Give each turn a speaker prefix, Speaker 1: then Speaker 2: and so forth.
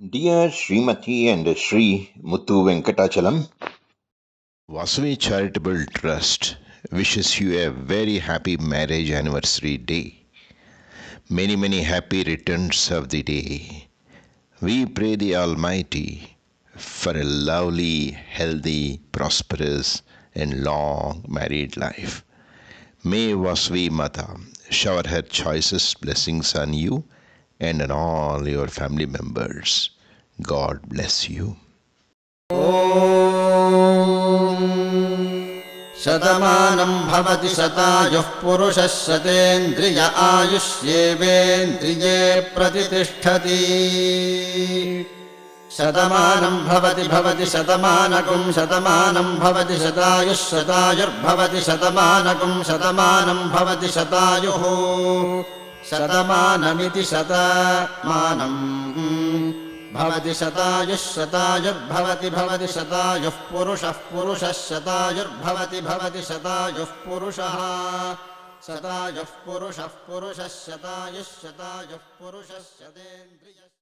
Speaker 1: Dear Srimati and Sri Muthu Venkatachalam, Vasavi Charitable Trust wishes you a very happy marriage anniversary day. Many happy returns of the day. We pray the Almighty for a lovely, healthy, prosperous, and long married life. May Vasavi Mata shower her choicest blessings on you and on all your family members. God bless you.
Speaker 2: शतमानं भवति शतायुः पुरुषः शतेन्द्रिय आयुष्येवेन्द्रिये प्रतितिष्ठति शतमानं भवति शतमानकं शतमानं भवति शतायुः शतायुर्भवति शतमानकं शतमानं भवति शतायुः शतमानमिति शतमानम् भवति शतायुः शतायुर्भवति शतायुः पुरुषः शतायुर्भवति शतायुः पुरुषः शतायुः पुरुषः शतायुः शतायुः पुरुषः शतेन्द्रियः